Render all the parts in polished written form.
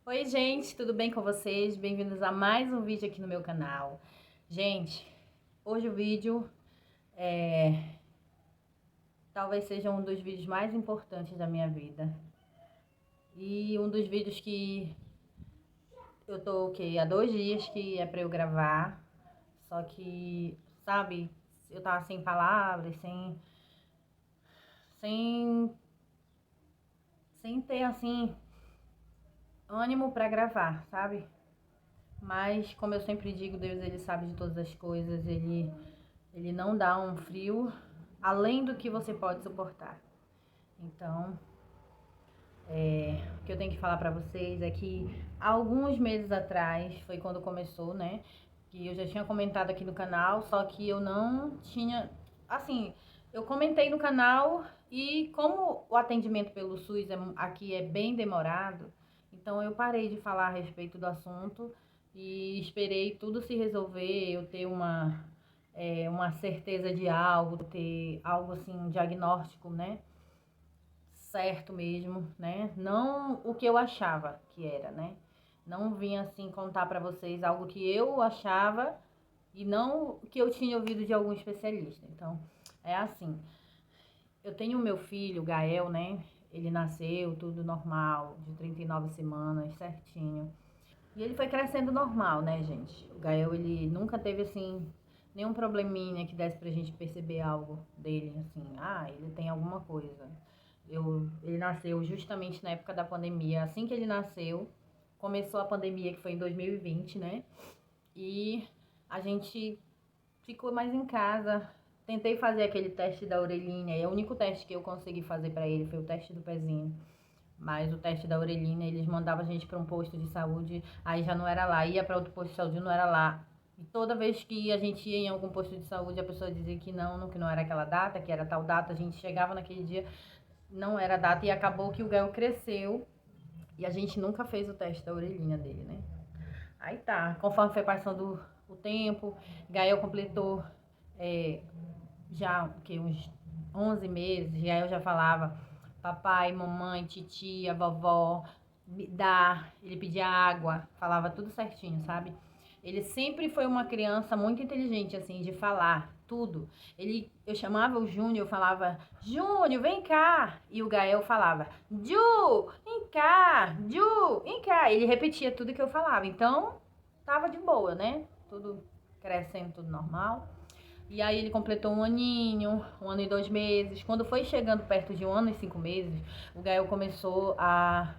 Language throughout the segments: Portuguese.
Oi, gente, tudo bem com vocês? Bem-vindos a mais um vídeo aqui no meu canal. Gente, hoje o vídeo talvez seja um dos vídeos mais importantes da minha vida. E um dos vídeos que eu tô, há 2 dias que é pra eu gravar. Só que, sabe, eu tava sem palavras, sem, sem ter, assim, ânimo pra gravar, sabe? Mas, como eu sempre digo, Deus, ele sabe de todas as coisas, ele não dá um frio além do que você pode suportar. Então, o que eu tenho que falar pra vocês é que alguns meses atrás, foi quando começou, né? Que eu já tinha comentado aqui no canal, só que eu não tinha, assim, eu comentei no canal e como o atendimento pelo SUS aqui é bem demorado, então eu parei de falar a respeito do assunto e esperei tudo se resolver, eu ter uma certeza de algo, ter algo assim, um diagnóstico, né? Certo mesmo, né? Não o que eu achava que era, né? Não vim assim contar pra vocês algo que eu achava e não o que eu tinha ouvido de algum especialista. Então, é assim, eu tenho o meu filho, o Gael, né? Ele nasceu tudo normal, de 39 semanas, certinho. E ele foi crescendo normal, né, gente? O Gael, ele nunca teve, assim, nenhum probleminha que desse pra gente perceber algo dele, assim. Ah, ele tem alguma coisa. Ele nasceu justamente na época da pandemia. Assim que ele nasceu, começou a pandemia, que foi em 2020, né? E a gente ficou mais em casa. Tentei fazer aquele teste da orelhinha. E o único teste que eu consegui fazer pra ele foi o teste do pezinho. Mas o teste da orelhinha, eles mandavam a gente para um posto de saúde, aí já não era lá. Ia para outro posto de saúde, não era lá. E toda vez que a gente ia em algum posto de saúde, a pessoa dizia que não era aquela data, que era tal data. A gente chegava naquele dia, não era data, e acabou que o Gael cresceu e a gente nunca fez o teste da orelhinha dele, né? Aí tá, conforme foi passando o tempo, Gael completou é, já que uns 11 meses, Gael já falava papai, mamãe, titia, vovó, me dá, ele pedia água, falava tudo certinho, sabe? Ele sempre foi uma criança muito inteligente, assim, de falar tudo. Eu chamava o Júnior, eu falava, Júnior, vem cá. E o Gael falava, Ju, vem cá, Ju, vem cá. Ele repetia tudo que eu falava. Então, tava de boa, né? Tudo crescendo, tudo normal. E aí ele completou 1 aninho, 1 ano e 2 meses. Quando foi chegando perto de 1 ano e 5 meses, o Gael começou a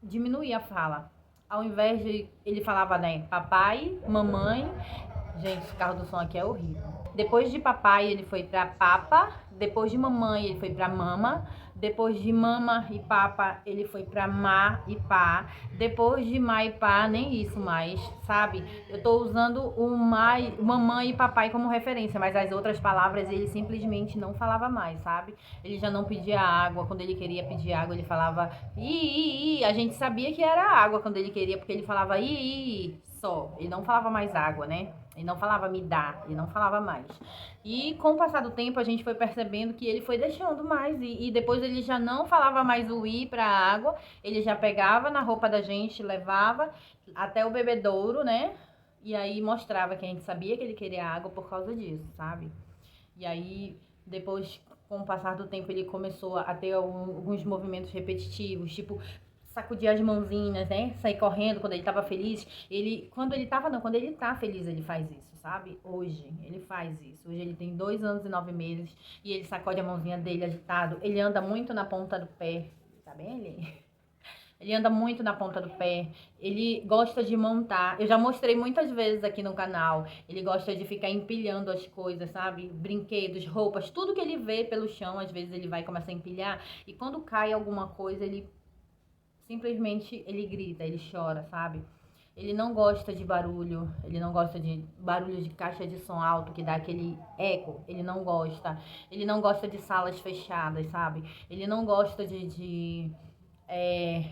diminuir a fala. Ao invés de ele falava, né, papai, mamãe. Gente, esse carro do som aqui é horrível. Depois de papai, ele foi pra papa. Depois de mamãe, ele foi pra mama. Depois de mama e papa, ele foi pra má e pá. Depois de má e pá, nem isso mais, sabe? Eu tô usando o mamãe e papai como referência, mas as outras palavras ele simplesmente não falava mais, sabe? Ele já não pedia água. Quando ele queria pedir água, ele falava i. A gente sabia que era água quando ele queria, porque ele falava i só. Ele não falava mais água, né? Ele não falava me dá, ele não falava mais. E com o passar do tempo a gente foi percebendo que ele foi deixando mais e depois ele já não falava mais o i para água, ele já pegava na roupa da gente, levava até o bebedouro, né? E aí mostrava que a gente sabia que ele queria água por causa disso, sabe? E aí depois, com o passar do tempo, ele começou a ter alguns movimentos repetitivos, tipo sacudir as mãozinhas, né? Sair correndo quando ele tava feliz. Quando ele tava, não, quando ele tá feliz, ele faz isso, sabe? Hoje, ele faz isso. Hoje ele tem 2 anos e 9 meses e ele sacode a mãozinha dele agitado. Ele anda muito na ponta do pé, tá bem, ele? Ele anda muito na ponta do pé. Ele gosta de montar. Eu já mostrei muitas vezes aqui no canal. Ele gosta de ficar empilhando as coisas, sabe? Brinquedos, roupas, tudo que ele vê pelo chão, às vezes ele vai começar a empilhar. E quando cai alguma coisa, ele simplesmente ele grita, ele chora, sabe? Ele não gosta de barulho, ele não gosta de barulho de caixa de som alto que dá aquele eco, ele não gosta. Ele não gosta de salas fechadas, sabe? Ele não gosta é,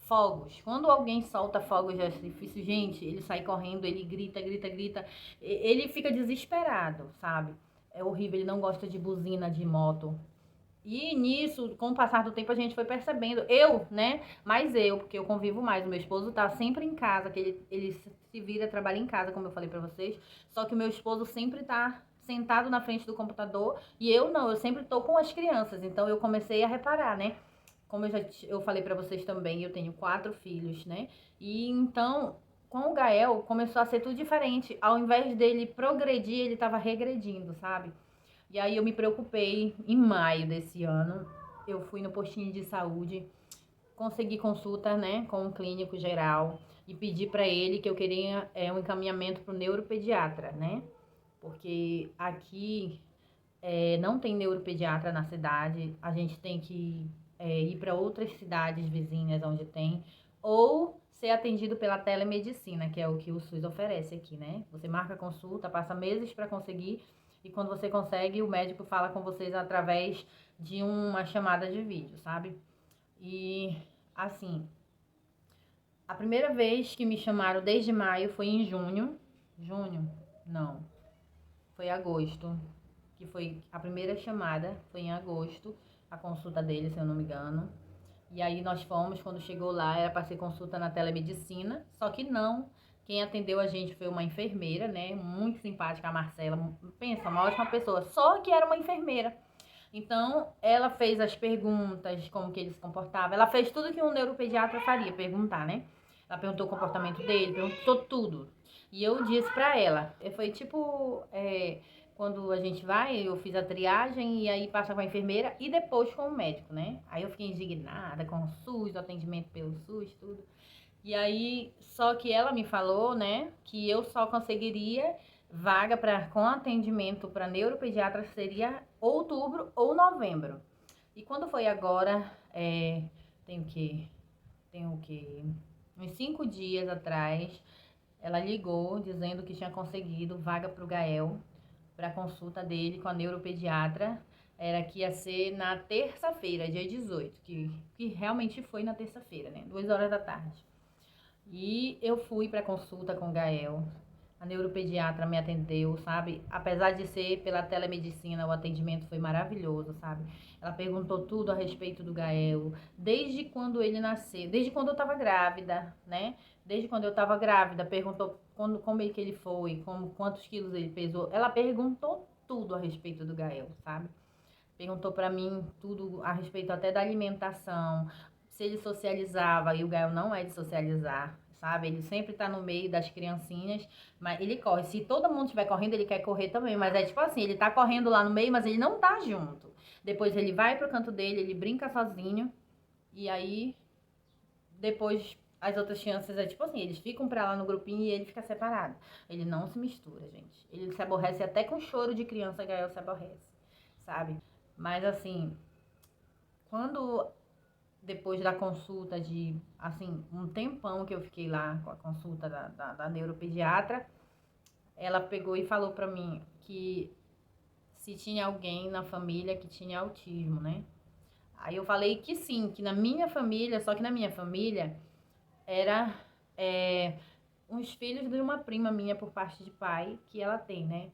fogos. Quando alguém solta fogos de artifício, gente, ele sai correndo, ele grita, grita, grita. Ele fica desesperado, sabe? É horrível, ele não gosta de buzina de moto. E nisso, com o passar do tempo, a gente foi percebendo, né? Mais eu, porque eu convivo mais. O meu esposo tá sempre em casa, que ele se vira, trabalha em casa, como eu falei pra vocês. Só que o meu esposo sempre tá sentado na frente do computador e eu não, eu sempre tô com as crianças. Então eu comecei a reparar, né? Como eu falei pra vocês também, eu tenho 4 filhos, né? E então, com o Gael, começou a ser tudo diferente. Ao invés dele progredir, ele tava regredindo, sabe? E aí eu me preocupei. Em maio desse ano, eu fui no postinho de saúde, consegui consulta, né, com um clínico geral e pedi para ele que eu queria um encaminhamento para o neuropediatra, né? Porque aqui não tem neuropediatra na cidade, a gente tem que ir para outras cidades vizinhas onde tem, ou ser atendido pela telemedicina, que é o que o SUS oferece aqui, né? Você marca consulta, passa meses para conseguir, e quando você consegue, o médico fala com vocês através de uma chamada de vídeo, sabe? E assim, a primeira vez que me chamaram desde maio foi em junho. Junho? Não. Foi agosto. Que foi a primeira chamada, foi em agosto, a consulta dele, se eu não me engano. E aí nós fomos, quando chegou lá, era para ser consulta na telemedicina, só que não. Quem atendeu a gente foi uma enfermeira, né? Muito simpática, a Marcela. Pensa, uma ótima pessoa. Só que era uma enfermeira. Então, ela fez as perguntas, como que ele se comportava. Ela fez tudo que um neuropediatra faria, perguntar, né? Ela perguntou o comportamento dele, perguntou tudo. E eu disse pra ela, foi tipo, quando a gente vai, eu fiz a triagem e aí passa com a enfermeira e depois com o médico, né? Aí eu fiquei indignada com o SUS, o atendimento pelo SUS, tudo. E aí, só que ela me falou, né, que eu só conseguiria vaga com atendimento para neuropediatra seria outubro ou novembro. E quando foi agora, tem o quê? Tem o quê? Uns 5 dias atrás, ela ligou dizendo que tinha conseguido vaga para o Gael, para consulta dele com a neuropediatra. Era que ia ser na terça-feira, dia 18, que realmente foi na terça-feira, né? 2 horas da tarde. E eu fui para consulta com o Gael. A neuropediatra me atendeu, sabe? Apesar de ser pela telemedicina, o atendimento foi maravilhoso, sabe? Ela perguntou tudo a respeito do Gael, desde quando ele nasceu, desde quando eu tava grávida, né? Desde quando eu tava grávida, perguntou como é que ele foi, quantos quilos ele pesou. Ela perguntou tudo a respeito do Gael, sabe? Perguntou pra mim tudo a respeito até da alimentação, se ele socializava, e o Gael não é de socializar, sabe? Ele sempre tá no meio das criancinhas, mas ele corre. Se todo mundo estiver correndo, ele quer correr também, mas é tipo assim, ele tá correndo lá no meio, mas ele não tá junto. Depois ele vai pro canto dele, ele brinca sozinho, e aí depois as outras crianças é tipo assim, eles ficam pra lá no grupinho e ele fica separado. Ele não se mistura, gente. Ele se aborrece até com choro de criança, Gael se aborrece, sabe? Mas assim, quando depois da consulta de, assim, um tempão que eu fiquei lá com a consulta da neuropediatra, ela pegou e falou pra mim que se tinha alguém na família que tinha autismo, né? Aí eu falei que sim, que na minha família, só que na minha família era uns filhos de uma prima minha por parte de pai que ela tem, né?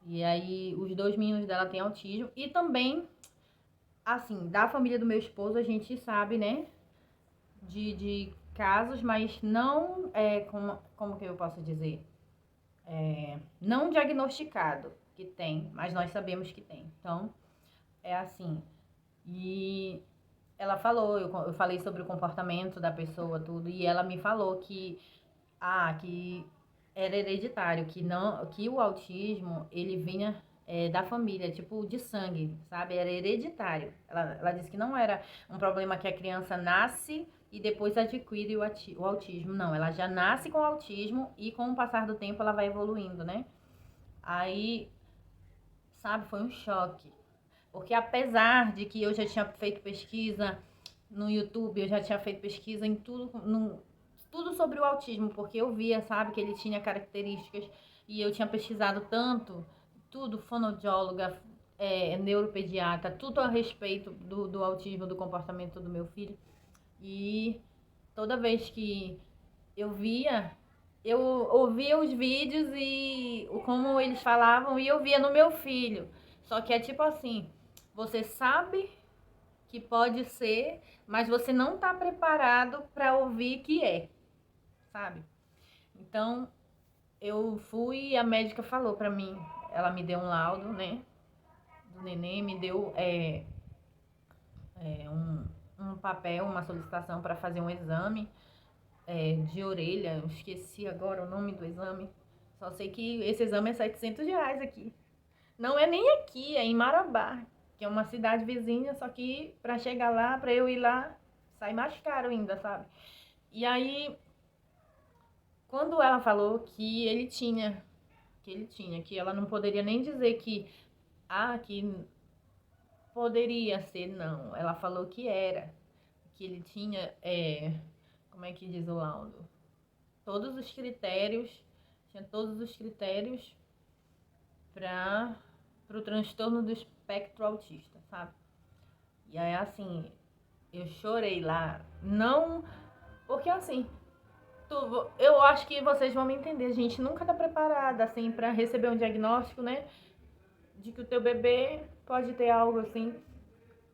E aí os 2 meninos dela têm autismo e também assim, da família do meu esposo, a gente sabe, né, de casos, mas não, como que eu posso dizer? Não diagnosticado que tem, mas nós sabemos que tem. Então, é assim. E ela falou, eu falei sobre o comportamento da pessoa, tudo, e ela me falou que era hereditário, que não, que o autismo ele vinha da família, tipo de sangue, sabe? Era hereditário. Ela disse que não era um problema que a criança nasce e depois adquire o autismo. Não, ela já nasce com autismo e com o passar do tempo ela vai evoluindo, né? Aí, sabe, foi um choque. Porque apesar de que eu já tinha feito pesquisa no YouTube, eu já tinha feito pesquisa em tudo sobre o autismo, porque eu via, sabe, que ele tinha características e eu tinha pesquisado tanto, tudo, fonoaudióloga, neuropediatra, tudo a respeito do autismo, do comportamento do meu filho. E toda vez que eu via, eu ouvia os vídeos e como eles falavam e eu via no meu filho. Só que é tipo assim, você sabe que pode ser, mas você não está preparado para ouvir que é, sabe? Então, eu fui e a médica falou pra mim, ela me deu um laudo, né, do neném, me deu um papel, uma solicitação para fazer um exame de orelha. Eu esqueci agora o nome do exame. Só sei que esse exame é R$ 700 aqui. Não é nem aqui, é em Marabá, que é uma cidade vizinha, só que para chegar lá, para eu ir lá, sai mais caro ainda, sabe? E aí, quando ela falou que ela não poderia nem dizer que poderia ser, não. Ela falou que era, que ele tinha, como é que diz o laudo? Todos os critérios, tinha todos os critérios para o transtorno do espectro autista, sabe? E aí, assim, eu chorei lá. Não, porque assim, eu acho que vocês vão me entender. A gente nunca tá preparada, assim, para receber um diagnóstico, né? De que o teu bebê pode ter algo assim.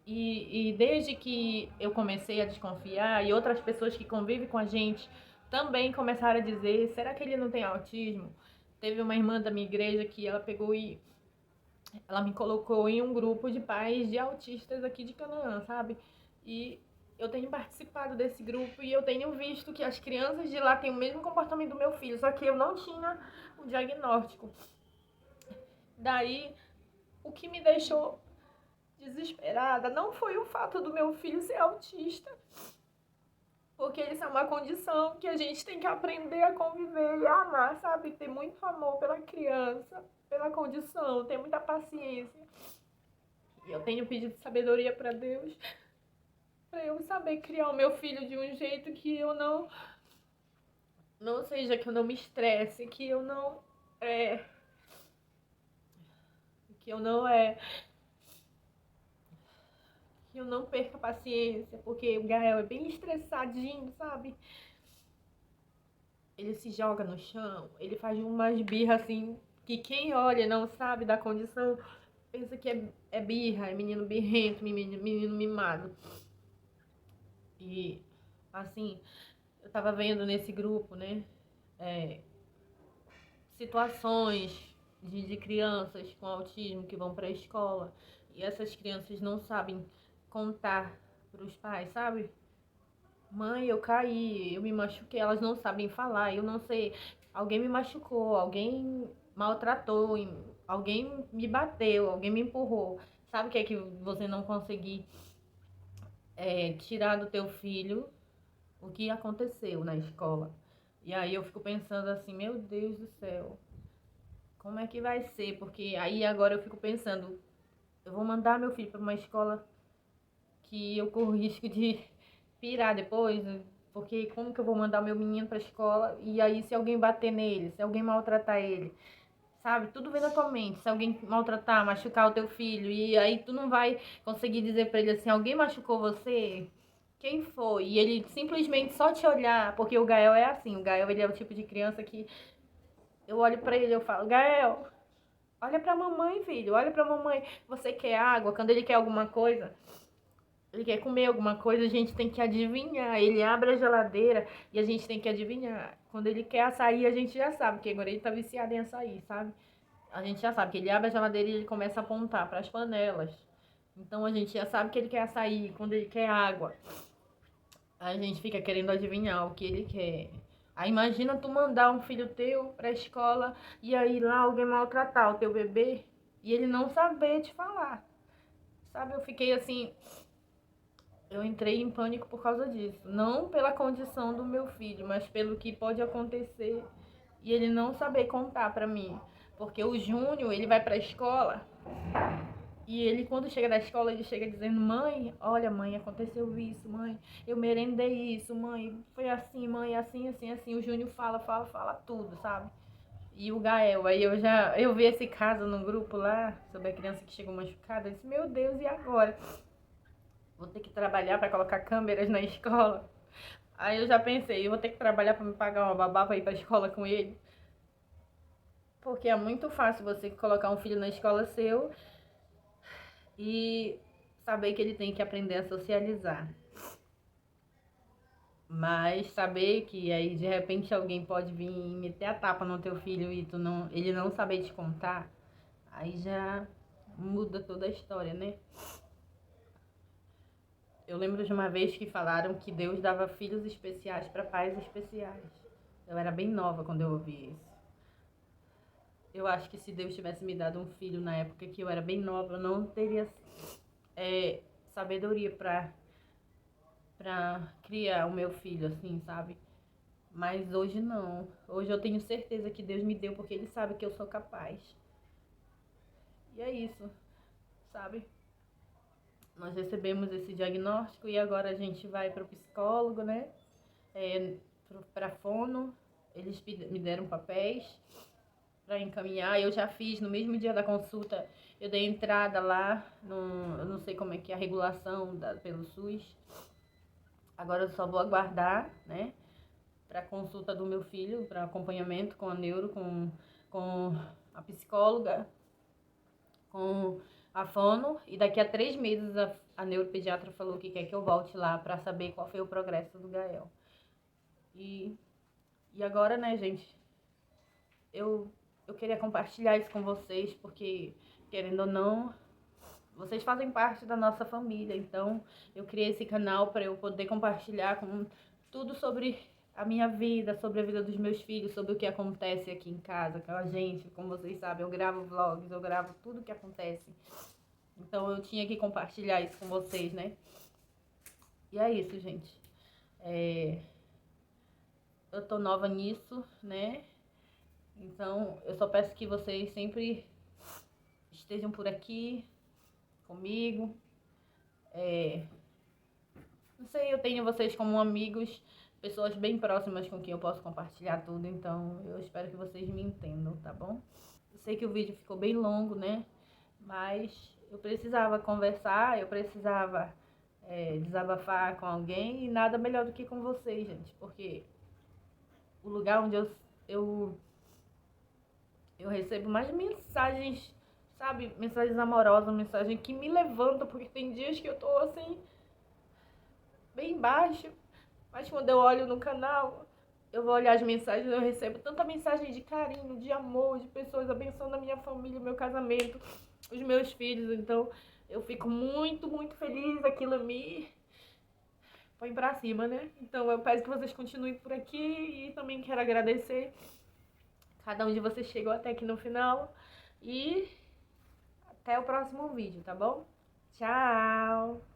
E desde que eu comecei a desconfiar, e outras pessoas que convivem com a gente também começaram a dizer: será que ele não tem autismo? Teve uma irmã da minha igreja que ela pegou e ela me colocou em um grupo de pais de autistas aqui de Canaã, sabe? E eu tenho participado desse grupo e eu tenho visto que as crianças de lá têm o mesmo comportamento do meu filho, só que eu não tinha o diagnóstico. Daí, o que me deixou desesperada não foi o fato do meu filho ser autista, porque isso é uma condição que a gente tem que aprender a conviver e a amar, sabe? Ter muito amor pela criança, pela condição, ter muita paciência. E eu tenho pedido sabedoria para Deus, para eu saber criar o meu filho de um jeito que eu não seja, que eu não me estresse, que eu não que eu não que eu não perca a paciência, porque o Gael é bem estressadinho, sabe? Ele se joga no chão, ele faz umas birras assim, que quem olha não sabe da condição, pensa que é birra, é menino birrento, menino mimado. E, assim, eu tava vendo nesse grupo, né, situações de crianças com autismo que vão pra escola, e essas crianças não sabem contar pros pais, sabe? Mãe, eu caí, eu me machuquei, elas não sabem falar, eu não sei, alguém me machucou, alguém maltratou, alguém me bateu, alguém me empurrou. Sabe o que é que você não conseguir tirar do teu filho o que aconteceu na escola? E aí eu fico pensando assim, meu Deus do céu, como é que vai ser? Porque aí agora eu fico pensando, eu vou mandar meu filho para uma escola que eu corro risco de pirar depois, porque como que eu vou mandar meu menino pra escola e aí se alguém bater nele, se alguém maltratar ele, sabe? Tudo vem na tua mente. Se alguém maltratar, machucar o teu filho e aí tu não vai conseguir dizer pra ele assim, alguém machucou você? Quem foi? E ele simplesmente só te olhar, porque o Gael é assim, o Gael ele é o tipo de criança que eu olho pra ele e eu falo, Gael, olha pra mamãe, filho, olha pra mamãe. Você quer água? Quando ele quer alguma coisa, ele quer comer alguma coisa, a gente tem que adivinhar. Ele abre a geladeira e a gente tem que adivinhar. Quando ele quer açaí, a gente já sabe, porque agora ele tá viciado em açaí, sabe? A gente já sabe que ele abre a geladeira e ele começa a apontar para as panelas. Então a gente já sabe que ele quer açaí. Quando ele quer água, a gente fica querendo adivinhar o que ele quer. Aí imagina tu mandar um filho teu pra escola e aí lá alguém maltratar o teu bebê e ele não saber te falar. Sabe, eu fiquei assim, eu entrei em pânico por causa disso. Não pela condição do meu filho, mas pelo que pode acontecer e ele não saber contar pra mim. Porque o Júnior, ele vai pra escola e ele, quando chega da escola, ele chega dizendo: mãe, olha, mãe, aconteceu isso, mãe, eu merendei isso, mãe, foi assim, mãe, assim, assim, assim. O Júnior fala tudo, sabe? E o Gael, aí eu vi esse caso no grupo lá, sobre a criança que chegou machucada, eu disse: meu Deus, e agora? Vou ter que trabalhar para colocar câmeras na escola. Aí eu já pensei, eu vou ter que trabalhar para me pagar uma babá para ir para a escola com ele. Porque é muito fácil você colocar um filho na escola seu e saber que ele tem que aprender a socializar. Mas saber que aí de repente alguém pode vir meter a tapa no teu filho e ele não saber te contar, aí já muda toda a história, né? Eu lembro de uma vez que falaram que Deus dava filhos especiais para pais especiais. Eu era bem nova quando eu ouvi isso. Eu acho que se Deus tivesse me dado um filho na época que eu era bem nova, eu não teria é, sabedoria pra criar o meu filho, assim, sabe? Mas hoje não. Hoje eu tenho certeza que Deus me deu porque Ele sabe que eu sou capaz. E é isso, sabe? Nós recebemos esse diagnóstico e agora a gente vai para o psicólogo, né? Para fono. Eles me deram papéis para encaminhar. Eu já fiz no mesmo dia da consulta. Eu dei entrada lá, eu não sei como é que é a regulação pelo SUS. Agora eu só vou aguardar, né? Para consulta do meu filho, para acompanhamento com a neuro, com a psicóloga, com a fono. E daqui a 3 meses a neuropediatra falou que quer que eu volte lá para saber qual foi o progresso do Gael. E agora, né, gente, eu queria compartilhar isso com vocês, porque, querendo ou não, vocês fazem parte da nossa família. Então, eu criei esse canal para eu poder compartilhar com tudo sobre a minha vida, sobre a vida dos meus filhos, sobre o que acontece aqui em casa com a gente. Como vocês sabem, eu gravo vlogs, eu gravo tudo que acontece. Então, eu tinha que compartilhar isso com vocês, né? E é isso, gente. Eu tô nova nisso, né? Então, eu só peço que vocês sempre estejam por aqui comigo. Não sei, eu tenho vocês como amigos, pessoas bem próximas com quem eu posso compartilhar tudo, então eu espero que vocês me entendam, tá bom? Eu sei que o vídeo ficou bem longo, né? Mas eu precisava conversar, eu precisava desabafar com alguém e nada melhor do que com vocês, gente, porque o lugar onde eu, eu recebo mais mensagens, sabe? Mensagens amorosas, mensagem que me levanta, porque tem dias que eu tô assim, bem baixo. Mas quando eu olho no canal, eu vou olhar as mensagens, eu recebo tanta mensagem de carinho, de amor, de pessoas abençoando a minha família, o meu casamento, os meus filhos. Então, eu fico muito, muito feliz. Aquilo me põe pra cima, né? Então, eu peço que vocês continuem por aqui e também quero agradecer cada um de vocês chegou até aqui no final. E até o próximo vídeo, tá bom? Tchau!